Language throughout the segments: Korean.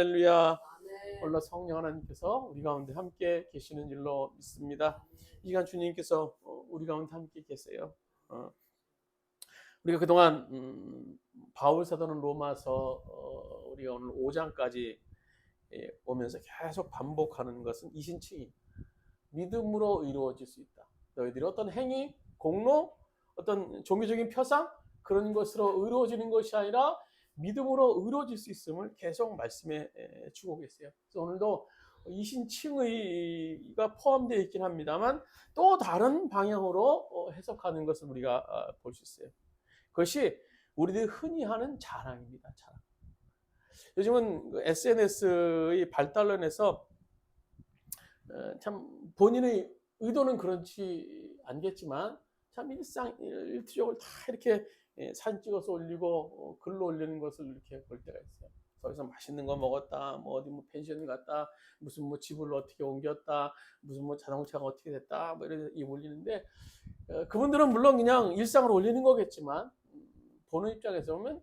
할렐루야. 오늘 성령 하나님께서 우리 가운데 함께 계시는 줄로 믿습니다. 이 시간 주님께서 우리 가운데 함께 계세요. 우리가 그동안 바울 사도는 로마서 우리가 오늘 5장까지 오면서 계속 반복하는 것은 이신칭이 믿음으로 이루어질 수 있다. 너희들이 어떤 행위, 공로, 어떤 종교적인 표상 그런 것으로 이루어지는 것이 아니라 믿음으로 이루어질 수 있음을 계속 말씀해 주고 계세요. 그래서 오늘도 이신칭의가 포함되어 있긴 합니다만 또 다른 방향으로 해석하는 것을 우리가 볼 수 있어요. 그것이 우리들이 흔히 하는 자랑입니다. 자랑. 요즘은 SNS의 발달로 인해서 참 본인의 의도는 그렇지 않겠지만 참 일상적으로 다 이렇게 사진 찍어서 올리고 글로 올리는 것을 이렇게 볼 때가 있어요. 거기서 맛있는 거 먹었다, 뭐 어디 뭐 펜션 갔다, 무슨 뭐 집을 어떻게 옮겼다, 무슨 뭐 자동차가 어떻게 됐다, 뭐 이런 이 올리는데 그분들은 물론 그냥 일상을 올리는 거겠지만 보는 입장에서 보면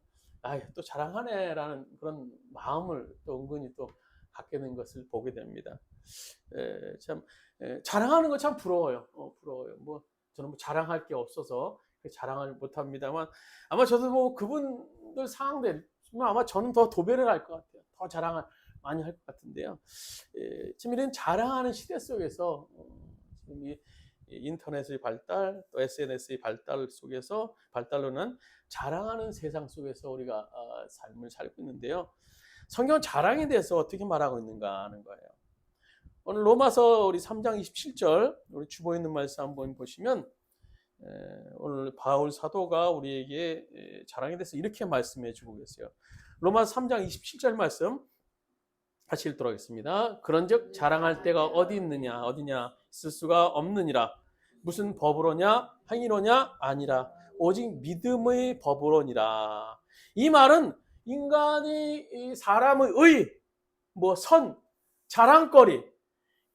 또 자랑하네라는 그런 마음을 또 은근히 또 갖게 된 것을 보게 됩니다. 참 자랑하는 거 참 부러워요. 부러워요. 뭐 저는 뭐 자랑할 게 없어서 자랑을 못합니다만 아마 저도 뭐 그분들 상황들 아마 저는 더 도배를 할 것 같아요. 더 자랑을 많이 할 것 같은데요. 지금 이런 자랑하는 시대 속에서 지금 이 인터넷의 발달, 또 SNS의 발달 속에서 발달로는 자랑하는 세상 속에서 우리가 삶을 살고 있는데요. 성경 자랑에 대해서 어떻게 말하고 있는가 하는 거예요. 오늘 로마서 우리 3장 27절 우리 주보 있는 말씀 한번 보시면 오늘 바울 사도가 우리에게 자랑에 대해서 이렇게 말씀해 주고 계세요. 로마서 3장 27절 말씀 다시 읽도록 하겠습니다. 그런즉 자랑할 때가 어디 있느냐 어디냐 있을 수가 없느니라. 무슨 법으로냐 행위로냐 아니라 오직 믿음의 법으로니라. 이 말은 인간이 사람의 선, 자랑거리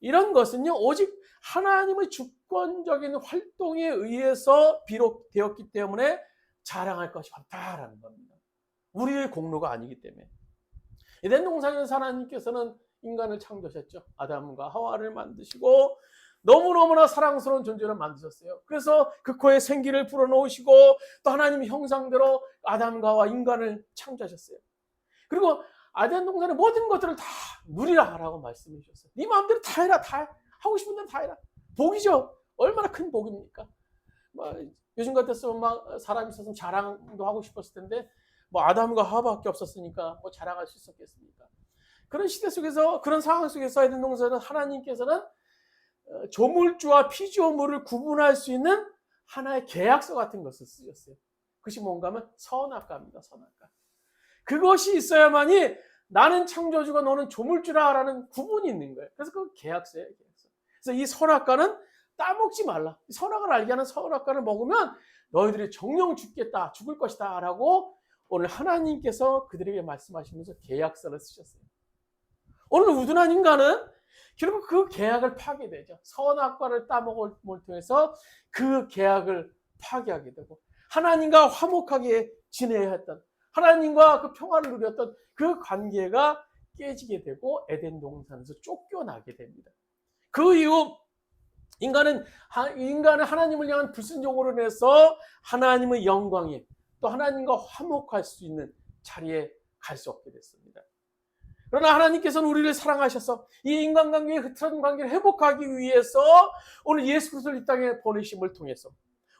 이런 것은요 오직 하나님의 주권적인 활동에 의해서 비록되었기 때문에 자랑할 것이 없다라는 겁니다. 우리의 공로가 아니기 때문에. 에덴 동산에서 하나님께서는 인간을 창조하셨죠. 아담과 하와를 만드시고 너무너무나 사랑스러운 존재를 만드셨어요. 그래서 그 코에 생기를 불어넣으시고 또 하나님의 형상대로 아담과 하와 인간을 창조하셨어요. 그리고 에덴 동산의 모든 것들을 다 누리라 라고 말씀해 주셨어요. 네 마음대로 다 해라. 다 하고 싶은 대로 다 해라. 복이죠. 얼마나 큰 복입니까? 요즘 같았으면 막 사람이 있었으면 자랑도 하고 싶었을 텐데 아담과 하와밖에 없었으니까 자랑할 수 있었겠습니까? 그런 시대 속에서 그런 상황 속에서 에덴 동산은 하나님께서는 조물주와 피조물을 구분할 수 있는 하나의 계약서 같은 것을 쓰셨어요. 그것이 뭔가 하면 선악과입니다. 선악과. 그것이 있어야만이 나는 창조주가 너는 조물주라라는 구분이 있는 거예요. 그래서 그 계약서예요. 계약서. 그래서 이 선악과는 따먹지 말라. 선악을 알게 하는 선악과를 먹으면 너희들이 정령 죽겠다, 죽을 것이다 라고 오늘 하나님께서 그들에게 말씀하시면서 계약서를 쓰셨어요. 오늘 우둔한 인간은 결국 그 계약을 파괴되죠. 선악과를 따먹을 통해서 그 계약을 파괴하게 되고 하나님과 화목하게 지내야 했던 하나님과 그 평화를 누렸던 그 관계가 깨지게 되고 에덴 동산에서 쫓겨나게 됩니다. 그 이후 인간은 하나님을 향한 불순종으로 인해서 하나님의 영광에 또 하나님과 화목할 수 있는 자리에 갈 수 없게 됐습니다. 그러나 하나님께서는 우리를 사랑하셔서 이 인간관계의 흐트러진 관계를 회복하기 위해서 오늘 예수 그리스도를 이 땅에 보내심을 통해서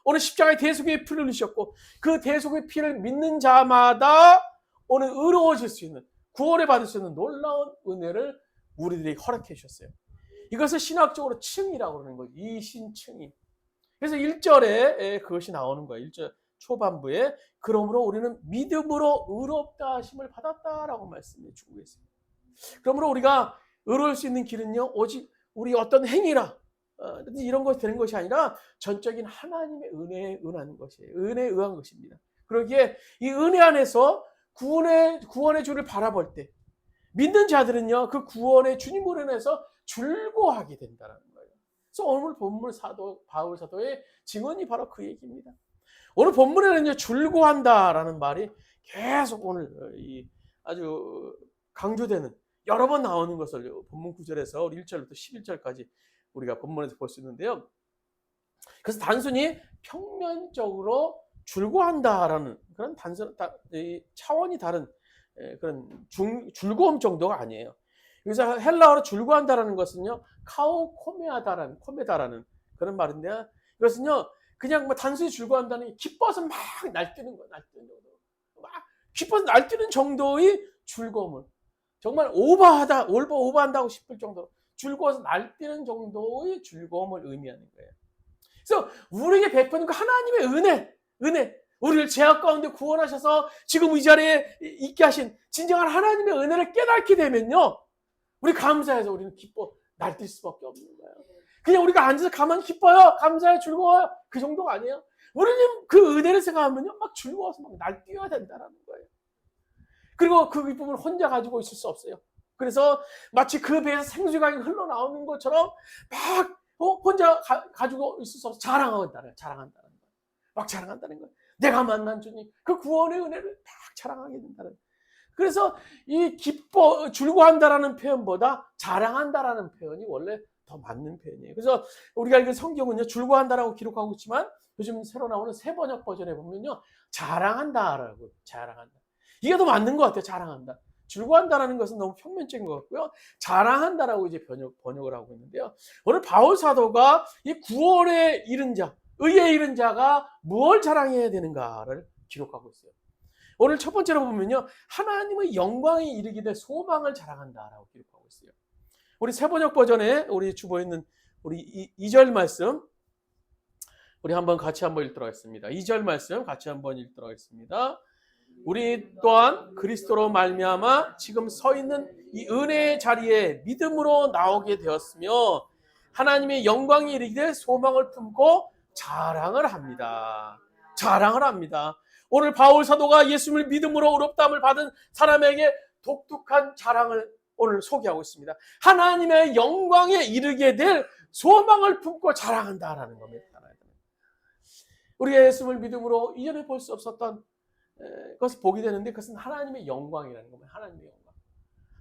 오늘 십자가의 대속의 피를 흘리셨고 그 대속의 피를 믿는 자마다 오늘 의로워질 수 있는 구원을 받을 수 있는 놀라운 은혜를 우리들에게 허락해 주셨어요. 이것을 신학적으로 칭이라고 그러는 거예요. 이신칭이. 그래서 1절에 그것이 나오는 거예요. 1절 초반부에 그러므로 우리는 믿음으로 의롭다 하심을 받았다라고 말씀해 주고 계십니다. 그러므로 우리가 의로울 수 있는 길은요 오직 우리 어떤 행위나 이런 것이 되는 것이 아니라 전적인 하나님의 은혜에 의한 것이에요. 은혜에 의한 것입니다. 그러기에 이 은혜 안에서 구원의 주를 바라볼 때 믿는 자들은요 그 구원의 주님으로 인해서 즐거워하게 된다는 거예요. 그래서 오늘 본문 바울 사도의 증언이 바로 그 얘기입니다. 오늘 본문에는 즐거워한다라는 말이 계속 오늘 아주 강조되는 여러 번 나오는 것을 본문 9절에서 1절부터 11절까지 우리가 본문에서 볼 수 있는데요. 그래서 단순히 평면적으로 줄고한다라는 그런 차원이 다른 그런 줄고음 정도가 아니에요. 그래서 헬라어로 줄고한다라는 것은요, 코메다라는 그런 말인데, 이것은요, 그냥 뭐 단순히 줄고한다는 게 기뻐서 막 날뛰는 거예요. 날뛰는 정도. 막 기뻐서 날뛰는 정도의 줄고음을. 정말 오버한다고 싶을 정도로 줄고서 날뛰는 정도의 즐거움을 의미하는 거예요. 그래서 우리에게 베푸는 그 하나님의 은혜, 우리를 죄악 가운데 구원하셔서 지금 이 자리에 있게 하신 진정한 하나님의 은혜를 깨닫게 되면요, 우리 감사해서 우리는 기뻐 날뛸 수밖에 없는 거예요. 그냥 우리가 앉아서 가만히 기뻐요, 감사해, 즐거워요, 그 정도가 아니에요. 우리는 그 은혜를 생각하면요, 막 즐거워서 막 날뛰어야 된다는 거예요. 그리고 그 기쁨을 혼자 가지고 있을 수 없어요. 그래서 마치 그 배에서 생수가 흘러나오는 것처럼 막 혼자 가지고 있을 수 없어. 자랑한다는 거예요. 막 자랑한다는 거예요. 내가 만난 주님, 그 구원의 은혜를 막 자랑하게 된다는 거예요. 그래서 이 줄고한다라는 표현보다 자랑한다라는 표현이 원래 더 맞는 표현이에요. 그래서 우리가 읽은 성경은요, 줄고한다라고 기록하고 있지만 요즘 새로 나오는 새번역 버전에 보면요, 자랑한다라고, 자랑한다. 이게 더 맞는 것 같아요. 자랑한다. 줄고한다라는 것은 너무 평면적인 것 같고요. 자랑한다라고 이제 번역을 하고 있는데요. 오늘 바울 사도가 이 구원에 이른 자, 의에 이른 자가 무엇을 자랑해야 되는가를 기록하고 있어요. 오늘 첫 번째로 보면요, 하나님의 영광에 이르게 될 소망을 자랑한다라고 기록하고 있어요. 우리 새번역 버전에 우리 주보에 있는 우리 2절 말씀, 우리 같이 한번 읽도록 하겠습니다. 2절 말씀 같이 한번 읽도록 하겠습니다. 우리 또한 그리스도로 말미암아 지금 서 있는 이 은혜의 자리에 믿음으로 나오게 되었으며 하나님의 영광이 이르게 될 소망을 품고 자랑을 합니다. 자랑을 합니다. 오늘 바울 사도가 예수님을 믿음으로 의롭다함을 받은 사람에게 독특한 자랑을 오늘 소개하고 있습니다. 하나님의 영광에 이르게 될 소망을 품고 자랑한다라는 겁니다. 우리가 예수님을 믿음으로 이전에 볼 수 없었던 그것을 보게 되는데, 그것은 하나님의 영광이라는 겁니다. 하나님의 영광.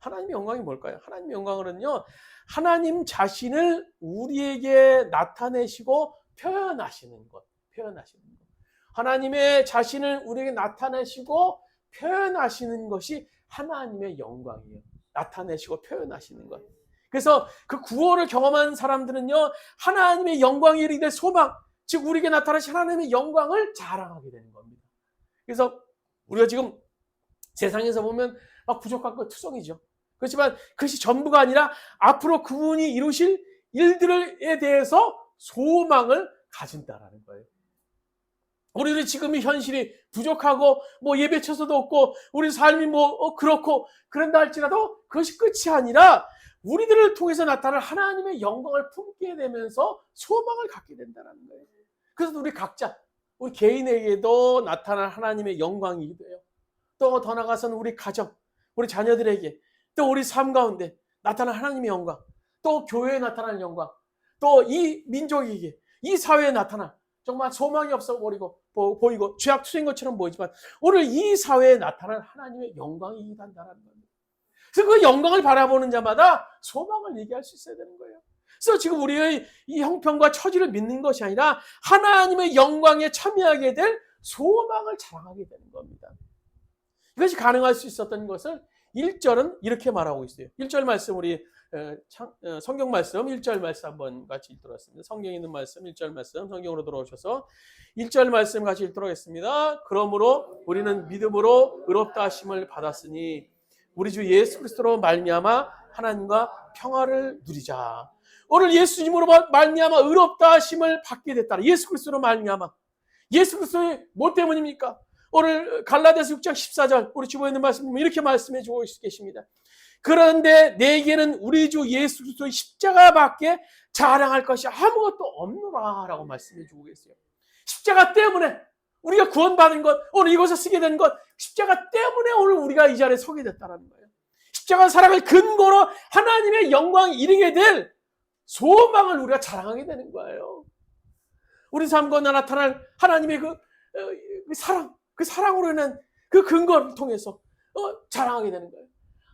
하나님의 영광이 뭘까요? 하나님의 영광은요, 하나님 자신을 우리에게 나타내시고 표현하시는 것. 하나님의 자신을 우리에게 나타내시고 표현하시는 것이 하나님의 영광이에요. 나타내시고 표현하시는 것. 그래서 그 구원을 경험한 사람들은요, 하나님의 영광이 이르게 될 소망, 즉 우리에게 나타나신 하나님의 영광을 자랑하게 되는 겁니다. 그래서 우리가 지금 세상에서 보면 막 부족한 것 투성이죠. 그렇지만 그것이 전부가 아니라 앞으로 그분이 이루실 일들에 대해서 소망을 가진다라는 거예요. 우리는 지금 이 현실이 부족하고 뭐 예배처서도 없고 우리 삶이 뭐 그렇고 그런다 할지라도 그것이 끝이 아니라 우리들을 통해서 나타날 하나님의 영광을 품게 되면서 소망을 갖게 된다는 거예요. 그래서 우리 각자, 우리 개인에게도 나타날 하나님의 영광이기도 해요. 또 더 나아가서는 우리 가정, 우리 자녀들에게, 또 우리 삶 가운데 나타날 하나님의 영광, 또 교회에 나타날 영광, 또 이 민족에게, 이 사회에 나타날 정말 소망이 없어 보이고 죄악투성인 것처럼 보이지만 오늘 이 사회에 나타날 하나님의 영광이 한다는 겁니다. 그래서 그 영광을 바라보는 자마다 소망을 얘기할 수 있어야 되는 거예요. 그래서 지금 우리의 이 형편과 처지를 믿는 것이 아니라 하나님의 영광에 참여하게 될 소망을 자랑하게 되는 겁니다. 이것이 가능할 수 있었던 것을 1절은 이렇게 말하고 있어요. 1절 말씀 우리 성경 말씀 1절 말씀 한번 같이 읽도록 하겠습니다. 성경에 있는 말씀 1절 말씀 성경으로 돌아오셔서 1절 말씀 같이 읽도록 하겠습니다. 그러므로 우리는 믿음으로 의롭다 하심을 받았으니 우리 주 예수 그리스도로 말미암아 하나님과 평화를 누리자. 오늘 예수님으로 말미암아 의롭다 하심을 받게 됐다. 예수 그리스도로 말미암아. 예수 그리스도의 뭐 때문입니까? 오늘 갈라디아서 6장 14절 우리 주보에 있는 말씀 보면 이렇게 말씀해 주고 계십니다. 그런데 내게는 우리 주 예수 그리스도의 십자가밖에 자랑할 것이 아무것도 없노라 라고 말씀해 주고 계세요. 십자가 때문에 우리가 구원받은 것, 오늘 이곳에 쓰게 된 것, 십자가 때문에 오늘 우리가 이 자리에 서게 됐다는 거예요. 십자가 사랑을 근거로 하나님의 영광이 이르게 될 소망을 우리가 자랑하게 되는 거예요. 우리 삶 가운데 나타날 하나님의 그 사랑, 그 사랑으로 인한 그 근거를 통해서 자랑하게 되는 거예요.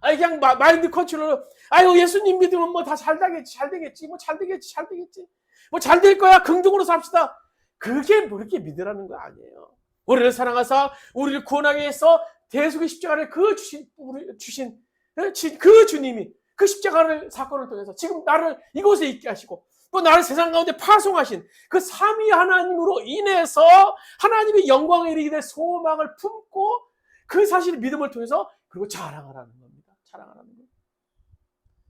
아니 그냥 마인드 컨트롤. 아유 예수님 믿으면 뭐 다 잘 되겠지, 잘 되겠지, 뭐 잘 되겠지, 잘 되겠지, 뭐 잘 될 거야. 긍정으로 삽시다. 그게 뭐 이렇게 믿으라는 거 아니에요. 우리를 사랑하사 우리를 구원하기 위해서 대속의 십자가를 주신 그 주님이 그 십자가를 사건을 통해서 지금 나를 이곳에 있게 하시고 또 나를 세상 가운데 파송하신 그 삼위 하나님으로 인해서 하나님의 영광에 이르게 될 소망을 품고 그 사실의 믿음을 통해서 그리고 자랑하라는 겁니다. 자랑하라는 것.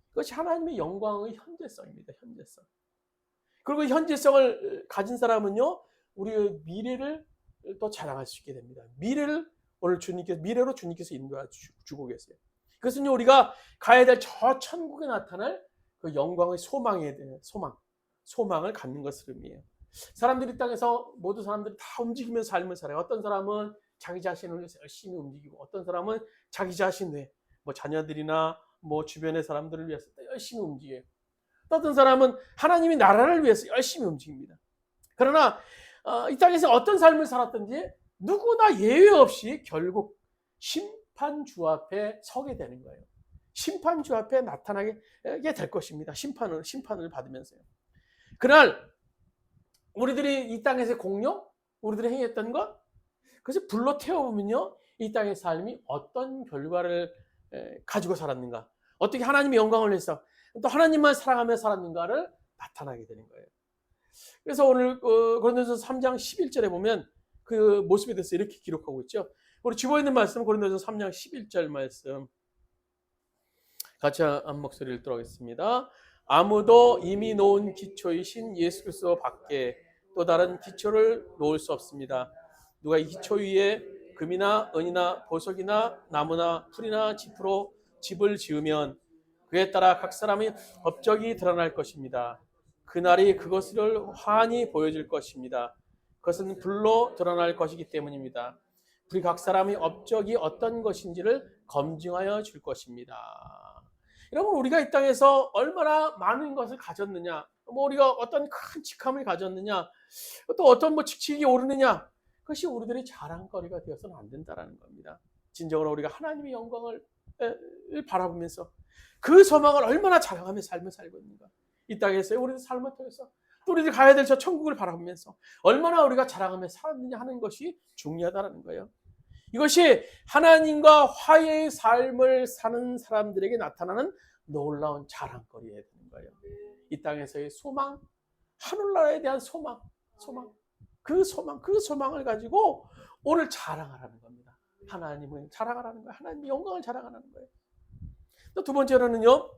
그것이 하나님의 영광의 현재성입니다. 현재성. 그리고 현재성을 가진 사람은요, 우리의 미래를 또 자랑할 수 있게 됩니다. 미래를 오늘 미래로 주님께서 인도해 주고 계세요. 그것은요, 우리가 가야 될 저 천국에 나타날 그 영광의 소망을 갖는 것을 의미해요. 사람들이 땅에서 모든 사람들이 다 움직이면서 삶을 살아요. 어떤 사람은 자기 자신을 위해서 열심히 움직이고, 어떤 사람은 자기 자신 외, 뭐 자녀들이나 뭐 주변의 사람들을 위해서 열심히 움직여요. 어떤 사람은 하나님의 나라를 위해서 열심히 움직입니다. 그러나 이 땅에서 어떤 삶을 살았든지 누구나 예외 없이 결국 심판주 앞에 서게 되는 거예요. 심판주 앞에 나타나게 될 것입니다. 심판을 받으면서요. 그날 우리들이 이 땅에서 공력, 우리들이 행했던 것, 그래서 불로 태워보면요, 이 땅의 삶이 어떤 결과를 가지고 살았는가, 어떻게 하나님의 영광을 위해서 또 하나님만 사랑하며 살았는가를 나타나게 되는 거예요. 그래서 오늘 고린도전서 3장 11절에 보면 그 모습에 대해서 이렇게 기록하고 있죠. 우리 집어 있는 말씀 고린도전서 3장 11절 말씀 같이 한 목소리 읽도록 하겠습니다. 아무도 이미 놓은 기초이신 예수 그리스도 밖에 또 다른 기초를 놓을 수 없습니다. 누가 이 기초 위에 금이나 은이나 보석이나 나무나 풀이나 짚으로 집을 지으면 그에 따라 각 사람의 업적이 드러날 것입니다. 그날이 그것을 환히 보여줄 것입니다. 그것은 불로 드러날 것이기 때문입니다. 우리 각 사람의 업적이 어떤 것인지를 검증하여 줄 것입니다. 여러분, 우리가 이 땅에서 얼마나 많은 것을 가졌느냐, 뭐 우리가 어떤 큰 직함을 가졌느냐, 또 어떤 뭐 직책이 오르느냐, 그것이 우리들의 자랑거리가 되어서는 안 된다는 겁니다. 진정으로 우리가 하나님의 영광을 바라보면서 그 소망을 얼마나 자랑하며 삶을 살고 있는가. 이 땅에서 우리들 삶을 통해서 또 우리들 가야 될 저 천국을 바라보면서 얼마나 우리가 자랑하며 살았느냐 하는 것이 중요하다는 거예요. 이것이 하나님과 화해의 삶을 사는 사람들에게 나타나는 놀라운 자랑거리가 되는 거예요. 이 땅에서의 소망, 하늘나라에 대한 소망, 그 소망을 가지고 오늘 자랑하라는 겁니다. 하나님을 자랑하라는 거예요. 하나님의 영광을 자랑하라는 거예요. 또 두 번째로는요,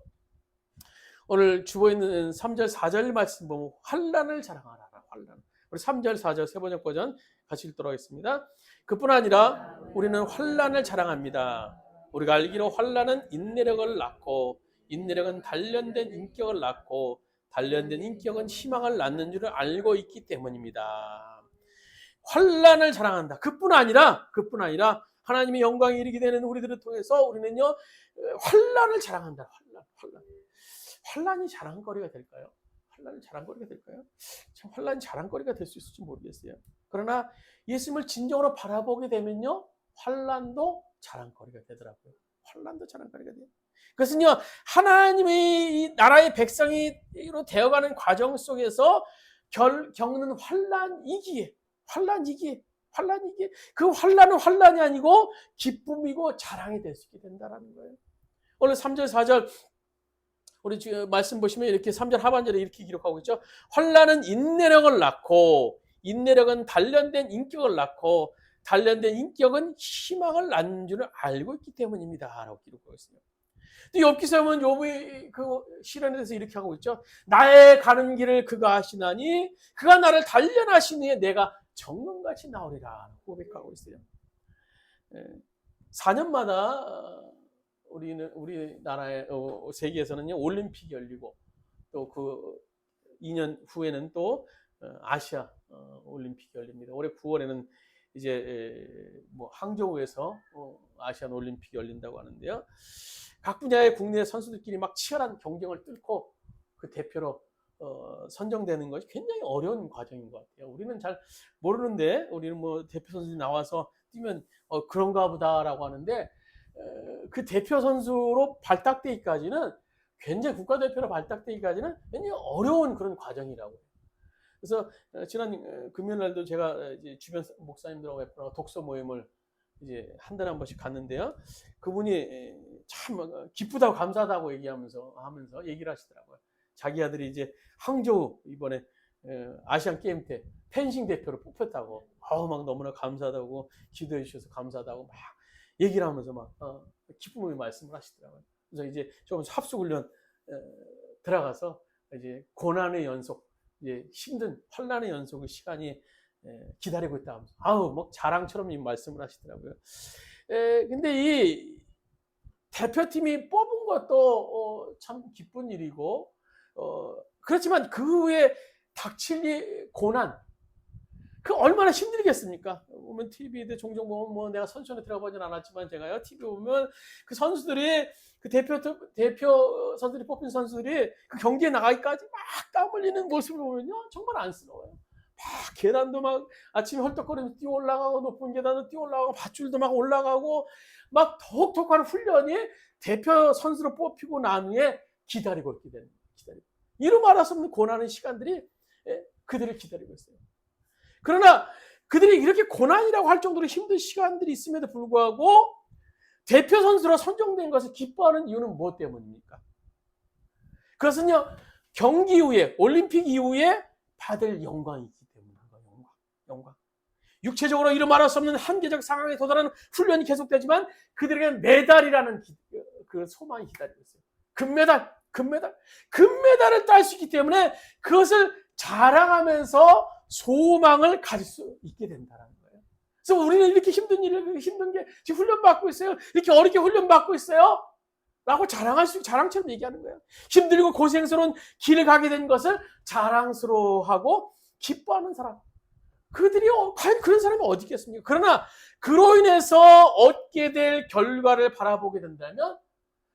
오늘 주어 있는 3절 4절 말씀 보면 환난을 자랑하라. 환난. 우리 3절 4절 세 번역 버전 같이 읽도록 하겠습니다. 그뿐 아니라 우리는 환난을 자랑합니다. 우리가 알기로 환난은 인내력을 낳고 인내력은 단련된 인격을 낳고 단련된 인격은 희망을 낳는 줄을 알고 있기 때문입니다. 환난을 자랑한다. 그뿐 아니라 하나님의 영광이 이르게 되는 우리들을 통해서 우리는요, 환난을 자랑한다. 환난이 자랑거리가 될까요? 환난이 자랑거리가 될까요? 참 환난이 자랑거리가 될 수 있을지 모르겠어요. 그러나 예수님을 진정으로 바라보게 되면요, 환난도 자랑거리가 되더라고요. 환난도 자랑거리가 돼요. 그것은요, 하나님의 나라의 백성이로 되어가는 과정 속에서 겪는 환난이기에 그 환난은 환난이 아니고 기쁨이고 자랑이 될 수 있게 된다는 거예요. 오늘 3절 4절 우리 지금 말씀 보시면 이렇게 3절 하반절에 이렇게 기록하고 있죠. 환난은 인내력을 낳고 인내력은 단련된 인격을 낳고 단련된 인격은 희망을 낳는 줄을 알고 있기 때문입니다. 라고 기록하고 있어요. 또 욥기서 보면 욥의 그 시련에 대해서 이렇게 하고 있죠. 나의 가는 길을 그가 아시나니 그가 나를 단련하시니 내가 정금같이 나오리라 고백하고 있어요. 4년마다 우리나라의 세계에서는요, 올림픽이 열리고 또 그 2년 후에는 또 아시아 올림픽이 열립니다. 올해 9월에는 이제 뭐 항저우에서 아시안 올림픽이 열린다고 하는데요. 각 분야의 국내 선수들끼리 막 치열한 경쟁을 뚫고 그 대표로 선정되는 것이 굉장히 어려운 과정인 것 같아요. 우리는 잘 모르는데 우리는 뭐 대표 선수들이 나와서 뛰면 그런가 보다라고 하는데 그 대표 선수로 발탁되기까지는 굉장히 국가대표로 발탁되기까지는 굉장히 어려운 그런 과정이라고. 그래서 지난 금요일 날도 제가 이제 주변 목사님들하고 독서 모임을 이제 한 달에 한 번씩 갔는데요. 그분이 참 기쁘다고 감사하다고 하면서 얘기를 하시더라고요. 자기 아들이 이제 항저우 이번에 아시안 게임 때 펜싱 대표로 뽑혔다고. 막 너무나 감사하다고 기도해 주셔서 감사하다고 막 얘기를 하면서 막 기쁨의 말씀을 하시더라고요. 그래서 이제 조금 합숙훈련 들어가서 이제 고난의 연속, 이제 힘든 환난의 연속의 시간이 기다리고 있다 하면서 뭐 자랑처럼 이 말씀을 하시더라고요. 근데 이 대표팀이 뽑은 것도 참 기쁜 일이고 그렇지만 그 후에 닥칠 고난, 그 얼마나 힘들겠습니까? 보면 TV에도 종종 보면 뭐 내가 선수촌에 들어가보진 않았지만 제가요 TV 보면 그 선수들이 그 대표 선수들이 뽑힌 선수들이 그 경기에 나가기까지 막 땀 흘리는 모습을 보면요 정말 안쓰러워요. 막 계단도 막 아침에 헐떡거리면서 뛰어 올라가고 높은 계단도 뛰어 올라가고 밧줄도 막 올라가고 막 톡톡하는 훈련이 대표 선수로 뽑히고 난 후에 기다리고 있게 되는 거예요. 이루 말할 수 없는 고난의 시간들이 그들을 기다리고 있어요. 그러나 그들이 이렇게 고난이라고 할 정도로 힘든 시간들이 있음에도 불구하고 대표 선수로 선정된 것을 기뻐하는 이유는 무엇 때문입니까? 그것은요 경기 이후에 올림픽 이후에 받을 영광이기 때문인 거예요. 영광. 육체적으로 이루 말할 수 없는 한계적 상황에 도달하는 훈련이 계속되지만 그들에게는 메달이라는 그 소망이 기다리고 있어요. 금메달을 딸 수 있기 때문에 그것을 자랑하면서 소망을 가질 수 있게 된다는 거예요. 그래서 우리는 이렇게 힘든 게 지금 훈련받고 있어요. 이렇게 어렵게 훈련받고 있어요. 라고 자랑처럼 얘기하는 거예요. 힘들고 고생스러운 길을 가게 된 것을 자랑스러워하고 기뻐하는 사람. 그들이 과연 그런 사람이 어디 있겠습니까? 그러나 그로 인해서 얻게 될 결과를 바라보게 된다면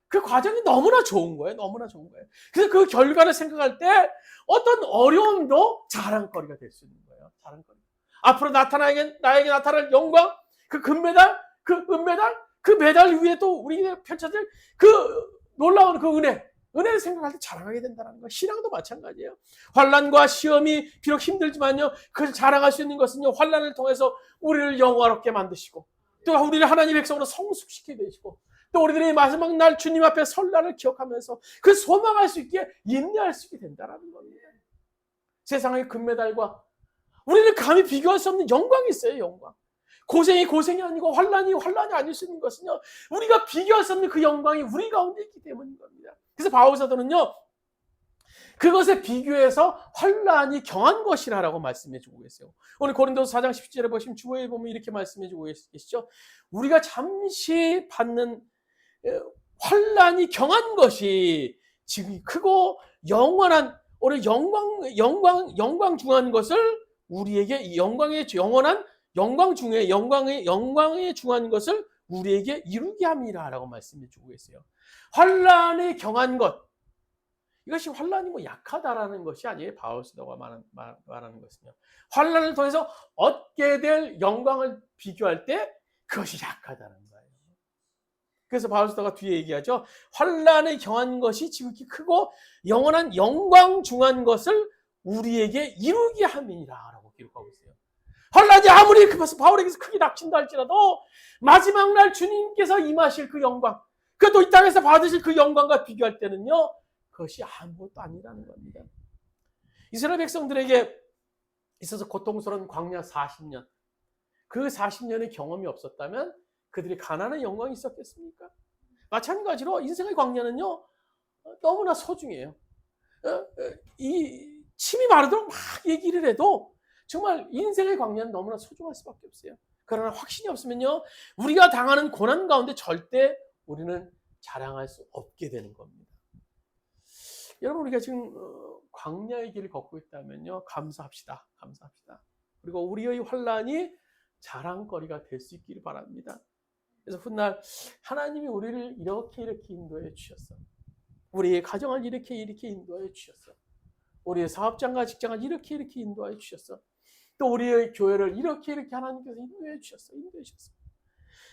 그 과정이 너무나 좋은 거예요. 너무나 좋은 거예요. 그래서 그 결과를 생각할 때 어떤 어려움도 자랑거리가 될 수 있는 거예요. 자랑거리. 앞으로 나에게 나타날 영광, 그 금메달, 그 은메달, 그 메달 위에 또 우리에게 펼쳐질 그 놀라운 그 은혜를 생각할 때 자랑하게 된다는 거. 신앙도 마찬가지예요. 환난과 시험이 비록 힘들지만요, 그걸 자랑할 수 있는 것은요, 환난을 통해서 우리를 영화롭게 만드시고, 또 우리를 하나님의 백성으로 성숙시키게 되시고, 또 우리들이 마지막 날 주님 앞에 설 날을 기억하면서 그 소망할 수 있게 인내할 수 있게 된다는 겁니다. 세상의 금메달과 우리는 감히 비교할 수 없는 영광이 있어요. 영광. 고생이 아니고 환난이 아닐 수 있는 것은요, 우리가 비교할 수 없는 그 영광이 우리 가운데 있기 때문인 겁니다. 그래서 바울 사도는요, 그것에 비교해서 환난이 경한 것이라고 말씀해 주고 계세요. 오늘 고린도서 4장 17절에 보시면 주보에 보면 이렇게 말씀해 주고 계시죠. 우리가 잠시 받는 환난이 경한 것이 지금 크고 영원한 오늘 영광 중한 것을 우리에게 영광의 영원한 영광 중에 영광에 중한 것을 우리에게 이루게 함이라라고 말씀해 주고 계세요. 환난이 경한 것, 이것이 환난이 뭐 약하다라는 것이 아니에요. 바울 사도가 말하는 것은요. 환난을 통해서 얻게 될 영광을 비교할 때 그것이 약하다는 거예요. 그래서 바울 사도가 뒤에 얘기하죠. 환난에 경한 것이 지극히 크고 영원한 영광 중한 것을 우리에게 이루게 함이니라라고 기록하고 있어요. 환난이 아무리 바울에게서 크게 닥친다 할지라도 마지막 날 주님께서 임하실 그 영광, 그것도 이 땅에서 받으실 그 영광과 비교할 때는요, 그것이 아무것도 아니라는 겁니다. 이스라엘 백성들에게 있어서 고통스러운 광야 40년, 그 40년의 경험이 없었다면 그들이 가난한 영광이 있었겠습니까? 마찬가지로 인생의 광야는요, 너무나 소중해요. 이 침이 마르도록 막 얘기를 해도 정말 인생의 광야는 너무나 소중할 수밖에 없어요. 그러나 확신이 없으면요, 우리가 당하는 고난 가운데 절대 우리는 자랑할 수 없게 되는 겁니다. 여러분, 우리가 지금 광야의 길을 걷고 있다면요, 감사합시다. 그리고 우리의 환난이 자랑거리가 될 수 있기를 바랍니다. 그래서 훗날 하나님이 우리를 이렇게 인도해 주셨어. 우리의 가정을 이렇게 인도해 주셨어. 우리의 사업장과 직장을 이렇게 인도해 주셨어. 또 우리의 교회를 이렇게 하나님께서 인도해 주셨어.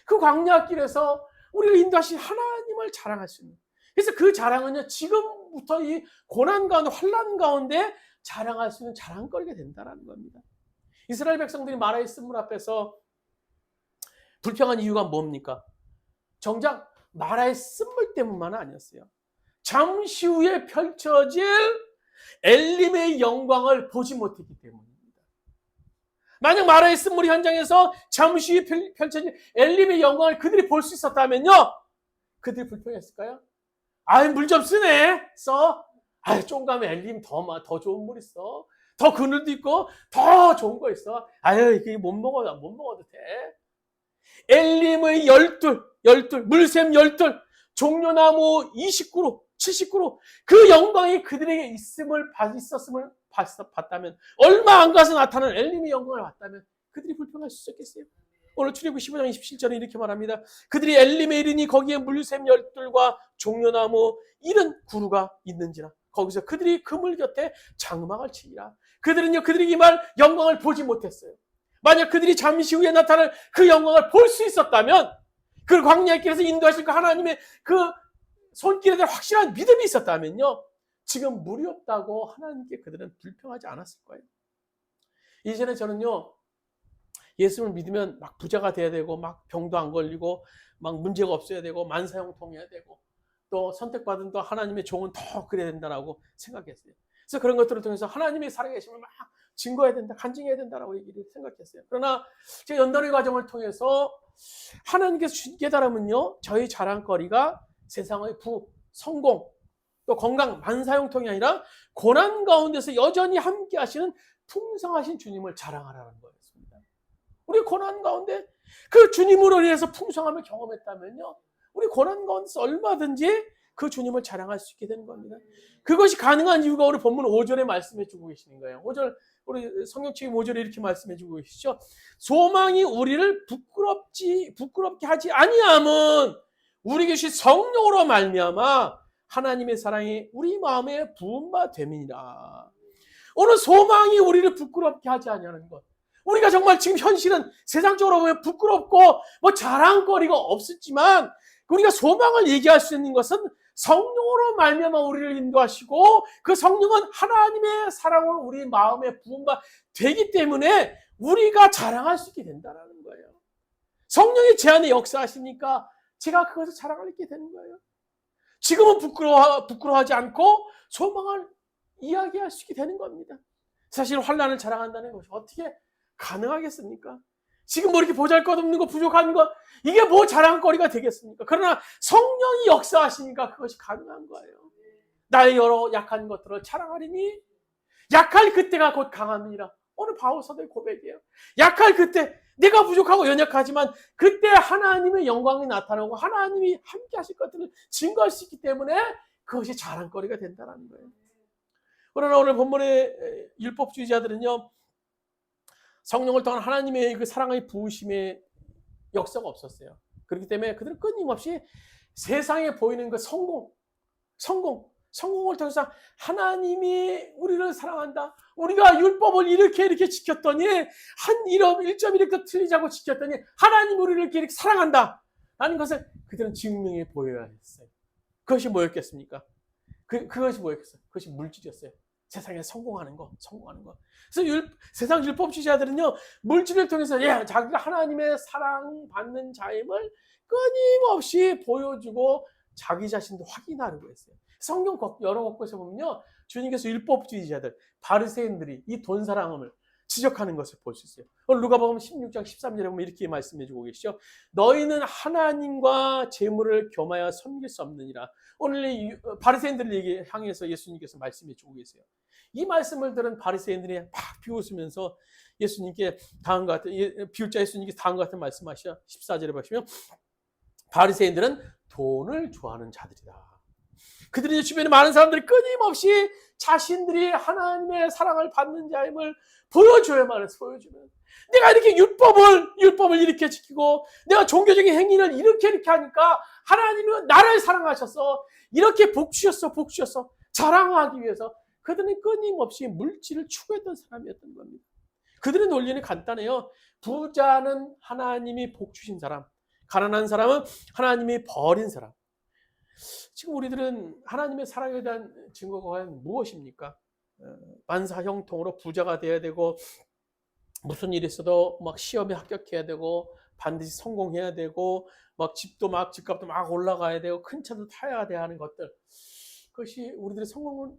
그 광야길에서 우리를 인도하신 하나님을 자랑할 수 있는. 그래서 그 자랑은요, 지금부터 이 고난 가운데, 환난 가운데 자랑할 수 있는 자랑거리가 된다는 겁니다. 이스라엘 백성들이 마라의 쓴물 앞에서 불평한 이유가 뭡니까? 정작 마라의 쓴물 때문만은 아니었어요. 잠시 후에 펼쳐질 엘림의 영광을 보지 못했기 때문입니다. 만약 마라의 쓴물 현장에서 잠시 후에 펼쳐질 엘림의 영광을 그들이 볼 수 있었다면요, 그들이 불평했을까요? 아이, 물 좀 쓰네, 써. 아이, 좀 가면 엘림 더 좋은 물 있어. 더 그늘도 있고, 더 좋은 거 있어. 아유, 이게 못 먹어도 돼. 엘림의 열둘, 물샘 열둘, 종려나무 29로, 79로, 그 영광이 그들에게 있었음을 봤다면, 얼마 안 가서 나타난 엘림의 영광을 봤다면, 그들이 불평할 수 있었겠어요? 오늘 출애굽기 15장 27절에 이렇게 말합니다. 그들이 엘림에 이르니 거기에 물샘 열둘과 종려나무 70그루가 있는지라. 거기서 그들이 그 물 곁에 장막을 치니라. 그들은요, 그들이 이 말 영광을 보지 못했어요. 만약 그들이 잠시 후에 나타날 그 영광을 볼 수 있었다면, 그 광야의 길에서 인도하실 그 하나님의 그 손길에 대한 확실한 믿음이 있었다면요, 지금 물이 없다고 하나님께 그들은 불평하지 않았을 거예요. 이전에 저는요, 예수를 믿으면 막 부자가 돼야 되고, 막 병도 안 걸리고, 막 문제가 없어야 되고, 만사형통해야 되고, 또 선택받은 또 하나님의 종은 더 그래야 된다라고 생각했어요. 그래서 그런 것들을 통해서 하나님의 살아계심을 막 증거해야 된다, 간증해야 된다라고 얘기를 생각했어요. 그러나 제 연단의 과정을 통해서 하나님께서 주신 깨달음은요, 저희 자랑거리가 세상의 성공, 또 건강, 만사형통이 아니라 고난 가운데서 여전히 함께 하시는 풍성하신 주님을 자랑하라는 거였습니다. 우리 고난 가운데 그 주님으로 인해서 풍성함을 경험했다면요, 우리 고난 가운데서 얼마든지 그 주님을 자랑할 수 있게 되는 겁니다. 그것이 가능한 이유가 우리 본문 5절에 말씀해 주고 계시는 거예요. 5절, 우리 성경책의 5절에 이렇게 말씀해 주고 계시죠. 소망이 우리를 부끄럽게 하지 아니함은 우리 계신 성령으로 말미암아 하나님의 사랑이 우리 마음에 부음바 됨이니라. 오늘 소망이 우리를 부끄럽게 하지 아니하는 것. 우리가 정말 지금 현실은 세상적으로 보면 부끄럽고 뭐 자랑거리가 없었지만, 우리가 소망을 얘기할 수 있는 것은 성령으로 말미암아 우리를 인도하시고, 그 성령은 하나님의 사랑으로 우리 마음에 부음바 되기 때문에 우리가 자랑할 수 있게 된다는 거예요. 성령이 제 안에 역사하시니까 제가 그것을 자랑할 수 있게 되는 거예요. 지금은 부끄러워하지 않고 소망을 이야기할 수 있게 되는 겁니다. 사실 환난을 자랑한다는 것이 어떻게 가능하겠습니까? 지금 뭐 이렇게 보잘것없는 거, 부족한 거, 이게 뭐 자랑거리가 되겠습니까? 그러나 성령이 역사하시니까 그것이 가능한 거예요. 나의 여러 약한 것들을 자랑하리니 약할 그때가 곧 강함이니라. 오늘 바울 사도의 고백이에요. 약할 그때, 내가 부족하고 연약하지만 그때 하나님의 영광이 나타나고 하나님이 함께 하실 것들을 증거할 수 있기 때문에 그것이 자랑거리가 된다는 거예요. 그러나 오늘 본문의 율법주의자들은요, 성령을 통한 하나님의 그 사랑의 부으심의 역사가 없었어요. 그렇기 때문에 그들은 끊임없이 세상에 보이는 그 성공을 통해서 하나님이 우리를 사랑한다. 우리가 율법을 이렇게 지켰더니, 한 1.1획도 틀리지 않고 지켰더니 하나님 우리를 이렇게 사랑한다 라는 것을 그들은 증명해 보여야 했어요. 그것이 뭐였겠습니까? 그것이 뭐였겠어요? 그것이 물질이었어요. 세상에 성공하는 거. 그래서 세상 율법주의자들은요, 물질을 통해서 자기가 하나님의 사랑받는 자임을 끊임없이 보여주고 자기 자신도 확인하려고 했어요. 성경 여러 곳에서 보면요, 주님께서 율법주의자들, 바리새인들이 이 돈 사랑함을 지적하는 것을 볼 수 있어요. 오늘 누가복음 16장 13절에 보면 이렇게 말씀해 주고 계시죠. 너희는 하나님과 재물을 겸하여 섬길 수 없느니라. 오늘 이 바리새인들을 향해서 예수님께서 말씀해 주고 계세요. 이 말씀을 들은 바리새인들이 막 비웃으면서 예수님께 다음과 같은, 비웃자 예수님께 다음과 같은 말씀하셔. 14절에 보시면 바리새인들은 돈을 좋아하는 자들이다. 그들이 주변에 많은 사람들이 끊임없이 자신들이 하나님의 사랑을 받는 자임을 보여주면 내가 이렇게 율법을 이렇게 지키고 내가 종교적인 행위를 이렇게 하니까 하나님은 나를 사랑하셔서 이렇게 복 주셨어 자랑하기 위해서 그들은 끊임없이 물질을 추구했던 사람이었던 겁니다. 그들의 논리는 간단해요. 부자는 하나님이 복 주신 사람, 가난한 사람은 하나님이 버린 사람. 지금 우리들은 하나님의 사랑에 대한 증거가 과연 무엇입니까? 만사 형통으로 부자가 돼야 되고, 무슨 일이 있어도 막 시험에 합격해야 되고, 반드시 성공해야 되고, 막 집도 막 집값도 막 올라가야 되고, 큰 차도 타야 돼야 하는 것들. 그것이 우리들의 성공은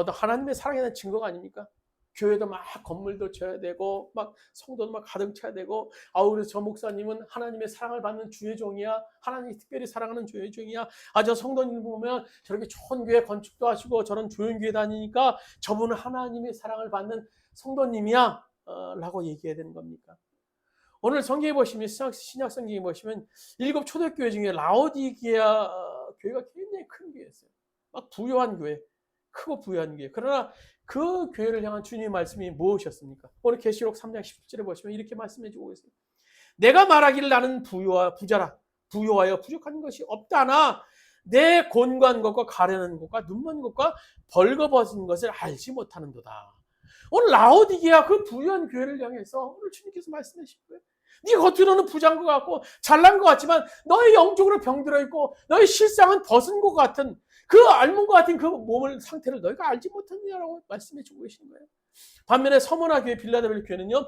하나님의 사랑에 대한 증거가 아닙니까? 교회도 막 건물도 쳐야 되고, 막 성도도 막 가득 차야 되고, 그래서 저 목사님은 하나님의 사랑을 받는 주의 종이야. 하나님이 특별히 사랑하는 주의 종이야. 저 성도님 보면 저렇게 좋은 교회 건축도 하시고 저런 좋은 교회 다니니까 저분은 하나님의 사랑을 받는 성도님이야. 라고 얘기해야 되는 겁니까? 오늘 성경에 보시면, 신약 성경에 보시면 7 초대교회 중에 라오디게아 교회가 굉장히 큰 교회였어요. 막 부유한 교회, 크고 부유한 교회. 그러나 그 교회를 향한 주님의 말씀이 무엇이었습니까? 오늘 계시록 3장 17절에 보시면 이렇게 말씀해 주고 있어요. 내가 말하기를 나는 부자라. 부유하여 부족한 것이 없다나 내 곤고한 것과 가련한 것과 눈먼 것과 벌거벗은 것을 알지 못하는도다. 오늘 라오디게아 그 부유한 교회를 향해서 오늘 주님께서 말씀하신 거예요. 네 겉으로는 부자인 것 같고 잘난 것 같지만 너의 영적으로 병들어 있고 너의 실상은 벗은 것 같은 그 앓는 것 같은 그 몸을 상태를 너희가 알지 못했느냐라고 말씀해 주고 계시는 거예요. 반면에 서머나 교회, 빌라델비아 교회는요,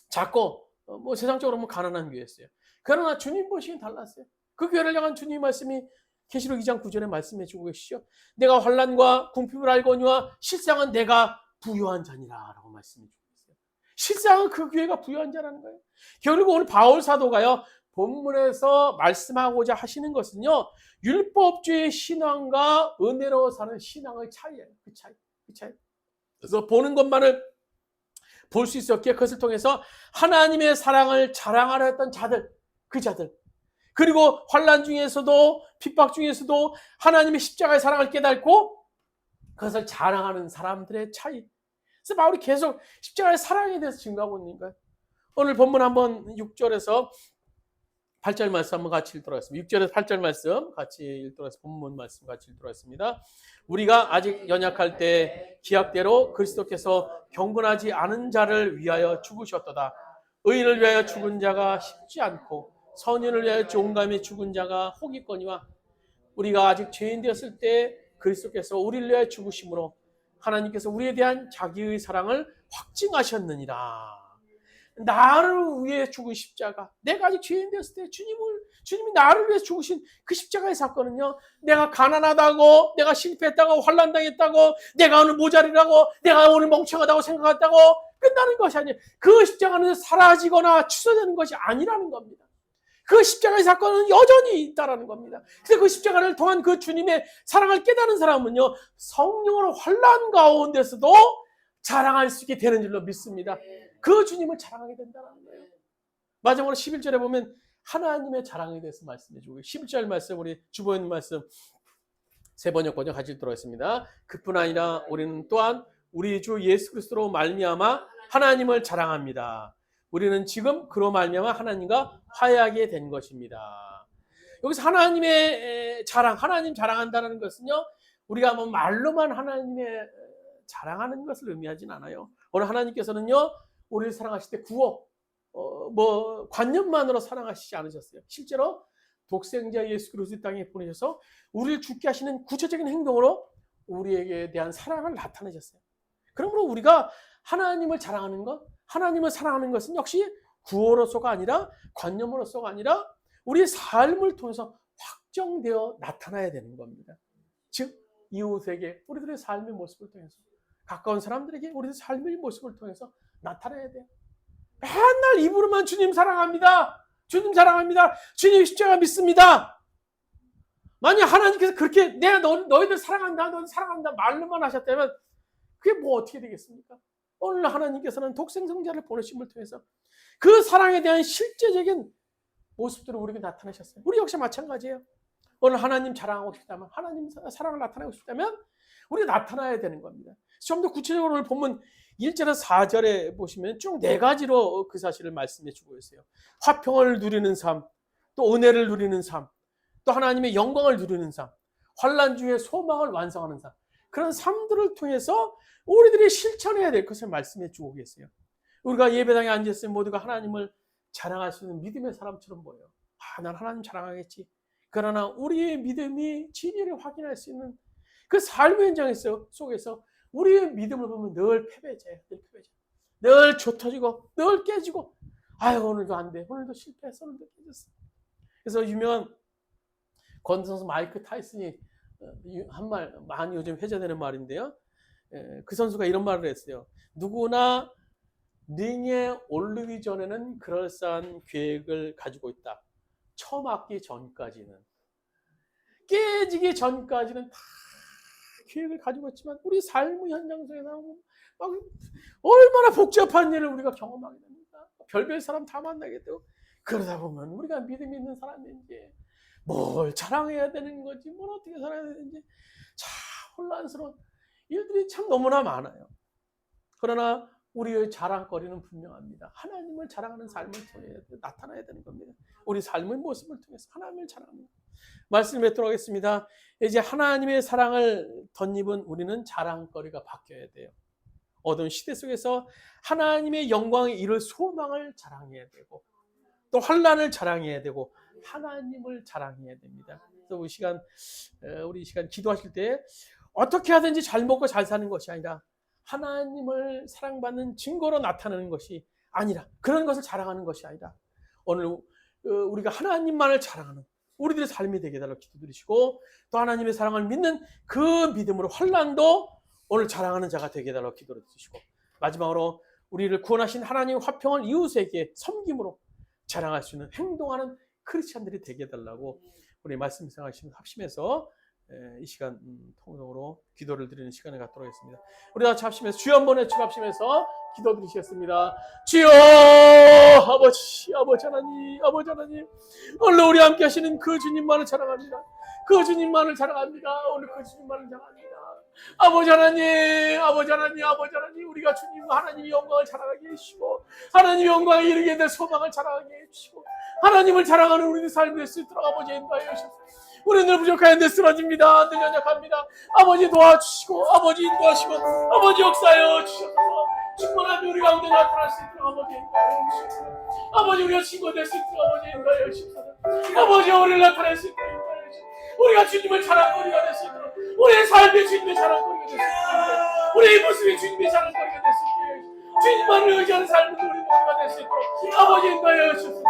작고 세상적으로 가난한 교회였어요. 그러나 주님 보시기엔 달랐어요. 그 교회를 향한 주님 말씀이 계시록 2장 9절에 말씀해 주고 계시죠. 내가 환난과 궁핍을 알거니와 실상은 내가 부유한 자니라 라고 말씀해 주고 있어요. 실상은 그 교회가 부유한 자라는 거예요. 결국 오늘 바울 사도가요, 본문에서 말씀하고자 하시는 것은요, 율법주의 신앙과 은혜로 사는 신앙의 차이예요. 그 차이. 그래서 보는 것만을 볼 수 있었기에 그것을 통해서 하나님의 사랑을 자랑하려 했던 자들, 그 자들, 그리고 환난 중에서도 핍박 중에서도 하나님의 십자가의 사랑을 깨닫고 그것을 자랑하는 사람들의 차이. 그래서 바울이 계속 십자가의 사랑에 대해서 증거하고 있는 거예요. 오늘 본문 한번 6절에서 8절 말씀 한번 같이 읽도록 하겠습니다. 6절에서 8절 말씀 같이 읽도록 하겠습니다. 본문 말씀 같이 읽도록 하겠습니다. 우리가 아직 연약할 때 기약대로 그리스도께서 경건하지 않은 자를 위하여 죽으셨도다. 의인을 위하여 죽은 자가 쉽지 않고 선인을 위하여 종감히 죽은 자가 혹 있거니와 우리가 아직 죄인 되었을 때 그리스도께서 우리를 위하여 죽으심으로 하나님께서 우리에 대한 자기의 사랑을 확증하셨느니라. 나를 위해 죽은 십자가, 내가 아직 죄인 되었을 때 주님이 나를 위해 죽으신 그 십자가의 사건은요, 내가 가난하다고, 내가 실패했다고, 환난당했다고, 내가 오늘 모자리라고, 내가 오늘 멍청하다고 생각했다고 끝나는 것이 아니에요. 그 십자가는 사라지거나 취소되는 것이 아니라는 겁니다. 그 십자가의 사건은 여전히 있다라는 겁니다. 그래서 그 십자가를 통한 그 주님의 사랑을 깨달은 사람은요, 성령으로 환난 가운데서도 자랑할 수 있게 되는 줄로 믿습니다. 그 주님을 자랑하게 된다는 거예요. 마지막으로 11절에 보면 하나님의 자랑에 대해서 말씀해 주고 11절 말씀, 우리 주보인 말씀 세 번역 번역 같이 읽도록 하겠습니다. 그뿐 아니라 우리는 또한 우리 주 예수 그리스도로 말미암아 하나님을 자랑합니다. 우리는 지금 그로 말미암아 하나님과 화해하게 된 것입니다. 여기서 하나님의 자랑, 하나님 자랑한다는 것은요, 우리가 뭐 말로만 하나님의 자랑하는 것을 의미하진 않아요. 오늘 하나님께서는요, 우리를 사랑하실 때 구호, 관념만으로 사랑하시지 않으셨어요. 실제로 독생자 예수 그리스도 땅에 보내셔서 우리를 죽게 하시는 구체적인 행동으로 우리에게 대한 사랑을 나타내셨어요. 그러므로 우리가 하나님을 자랑하는 것, 하나님을 사랑하는 것은 역시 구호로서가 아니라 관념으로서가 아니라 우리의 삶을 통해서 확정되어 나타나야 되는 겁니다. 즉 이웃에게 우리들의 삶의 모습을 통해서, 가까운 사람들에게 우리의 삶의 모습을 통해서 나타나야 돼요. 맨날 입으로만 주님 사랑합니다, 주님 사랑합니다, 주님 십자가 믿습니다. 만약 하나님께서 그렇게 내가 너희들 사랑한다, 너희들 사랑한다 말로만 하셨다면 그게 뭐 어떻게 되겠습니까? 오늘 하나님께서는 독생성자를 보내심을 통해서 그 사랑에 대한 실제적인 모습들을 우리에게 나타내셨어요. 우리 역시 마찬가지예요. 오늘 하나님 자랑하고 싶다면, 하나님 사랑을 나타내고 싶다면 우리 나타나야 되는 겁니다. 좀 더 구체적으로 오늘 본문 1절에서 4절에 보시면 쭉 4가지로 그 사실을 말씀해 주고 있어요. 화평을 누리는 삶, 또 은혜를 누리는 삶, 또 하나님의 영광을 누리는 삶, 환난 중에 소망을 완성하는 삶, 그런 삶들을 통해서 우리들이 실천해야 될 것을 말씀해 주고 계세요. 우리가 예배당에 앉았을 때 모두가 하나님을 자랑할 수 있는 믿음의 사람처럼 보여. 난 하나님 자랑하겠지. 그러나 우리의 믿음이 진리를 확인할 수 있는 그 삶의 현장 속에서 우리의 믿음을 보면 늘 패배자예요. 늘 패배자. 늘 좁혀지고 늘 깨지고 오늘도 안 돼. 오늘도 실패했어. 오늘도 깨졌어. 그래서 유명한 권선수 마이크 타이슨이 한 말, 많이 요즘 회자되는 말인데요. 그 선수가 이런 말을 했어요. 누구나 링에 오르기 전에는 그럴싸한 계획을 가지고 있다. 처맞기 전까지는. 깨지기 전까지는 다 계획을 가지고 있지만 우리 삶의 현장 속에서 막 얼마나 복잡한 일을 우리가 경험하게 됩니다. 별별 사람 다 만나게 되고 그러다 보면 우리가 믿음이 있는 사람인지 뭘 자랑해야 되는 건지 뭘 어떻게 살아야 되는지 참 혼란스러운 일들이 참 너무나 많아요. 그러나 우리의 자랑거리는 분명합니다. 하나님을 자랑하는 삶을 통해 나타나야 되는 겁니다. 우리 삶의 모습을 통해서 하나님을 자랑하는 것. 말씀 맺도록 하겠습니다. 이제 하나님의 사랑을 덧입은 우리는 자랑거리가 바뀌어야 돼요. 어두운 시대 속에서 하나님의 영광에 이를 소망을 자랑해야 되고 또 환난을 자랑해야 되고 하나님을 자랑해야 됩니다. 그래서 우리 시간 기도하실 때 어떻게 하든지 잘 먹고 잘 사는 것이 아니라 하나님을 사랑받는 증거로 나타내는 것이 아니라 그런 것을 자랑하는 것이 아니라 오늘 우리가 하나님만을 자랑하는 우리들의 삶이 되게 해달라고 기도드리시고 또 하나님의 사랑을 믿는 그 믿음으로 환난도 오늘 자랑하는 자가 되게 해달라고 기도를 드리시고 마지막으로 우리를 구원하신 하나님의 화평을 이웃에게 섬김으로 자랑할 수 있는 행동하는 크리스찬들이 되게 해달라고 우리 말씀 생각하시면 합심해서 이 시간 통성으로 기도를 드리는 시간을 갖도록 하겠습니다. 우리 다 합심해서 주여 한번 외치고 합심해서 기도 드리시겠습니다. 주여 아버지 하나님 오늘 우리 함께 하시는 그 주님만을 자랑합니다. 그 주님만을 자랑합니다. 오늘 그 주님만을 자랑합니다. 아버지 하나님 우리가 주님 하나님의 영광을 자랑하게 해주시고 하나님의 영광에 이르게 될 소망을 자랑하게 해주시고 하나님을 자랑하는 우리의 삶이 될 수 있도록 아버지 인도하여 주시옵소서. 우리는 늘 부족하는데 쓰러집니다. 늘 연약합니다. 아버지 도와주시고 아버지 인도하시고 아버지 역사하여 주시옵소서. 충만하게 우리 가운데 나타날 수 있도록 아버지 인도하여 주시옵소서. 아버지 우리가 친구 될 수 있도록 아버지 인도하여 주시옵소서. 아버지 우리를 나타낼 수 있도록 인도하여 주시옵소서. 우리가 주님을 자랑거리가 될 수 있도록 우리의 삶이 주님의 자랑거리가 될 수 있도록 우리의 모습이 주님의 자랑거리가 될 수 있도록 주님만을 의지하는 삶은 우리 모두가 될 수 있도록 아버지 인도하여 주시옵소서.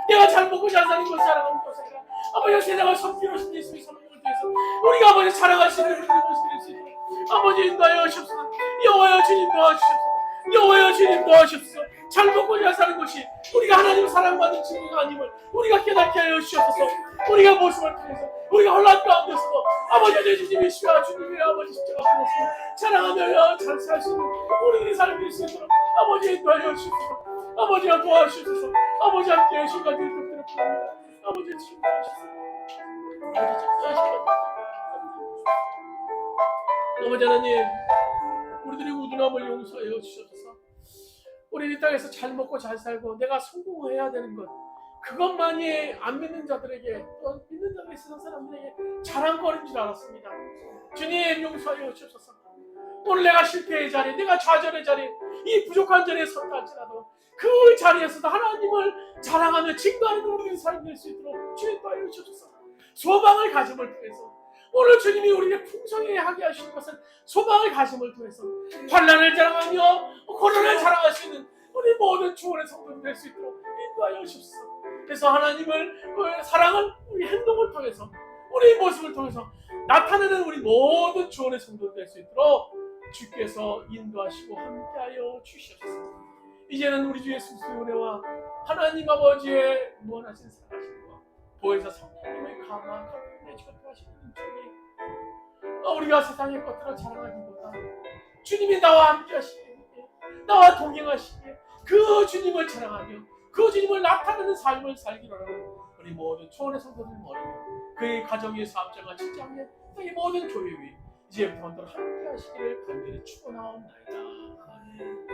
내가 잘 먹고 잘 사는 것을 자랑하는 것이 아니라 아버지 세상을 섬기러 오신 예수의 성령을 통해서 우리가 아버지 자랑하시는 우리의 모습이 될 수 있도록 아버지 인도하여 주시옵소서. 여호와여 주님 도와주시옵소서. 여호와여 주님 도와주시옵소서. 잘 먹고 잘 사는 것이 우리가 하나님 사랑받는 증거가 아님을 우리가 깨닫게 하여 주시옵소서. 우리가 모습을 통해서 우리가 혼란 가운데서도 아버지 내 주님이 시와 주님의 아버지 십자가 통해서 자랑하며 잘 살 수 있는 우리들의 삶이 될 수 있도록 아버지 인도하여 주시옵소서. 아버지가 도와주시옵소서. 아버지 함께 하시고 가지를 부탁드립니다. 아버지 축복하시옵소서. 아버지 하나님 우리들의 우둔함을 용서하여 주셔서 우리 이 땅에서 잘 먹고 잘 살고 내가 성공해야 되는 것 그것만이 안 믿는 자들에게 또 믿는 자들의 세상 사람들에게 자랑거리인 줄 알았습니다. 주님 용서하여 주셔서 오늘 내가 실패의 자리 내가 좌절의 자리 이 부족한 자리에 섰다 할지라도 그 자리에서도 하나님을 자랑하며 증거하는 우리의 삶이 될 수 있도록 주님 도와여 주셔서 소망을 가짐을 통해서 오늘 주님이 우리를 풍성하게 하시는 것은 소망을 가짐을 통해서 환난을 자랑하며 고난을 자랑할 수 있는 우리 모든 주원의 성도들 될 수 있도록 인도하여 주옵소서. 그래서 하나님을 사랑은 우리 행동을 통해서 우리 모습을 통해서 나타내는 우리 모든 주원의 성도들 될 수 있도록 주께서 인도하시고 함께하여 주시옵소서. 이제는 우리 주 예수 그리스도의 은혜와 하나님 아버지의 무한하신 사랑하심과 보혜사 성령님의 강한 감동에 전도하시는 주님 우리가 세상의 것들을 자랑하기보다 주님이 나와 함께 하시기에 나와 동행하시기에 그 주님을 자랑하며 그 주님을 나타내는 삶을 살기로 하는 우리 모든 초원의 성도들 모르며 그의 가정의 사업장과 직장의 이 모든 교회 위 이제부터 함께 하시기를 간절히 축원하옵나이다. 아멘.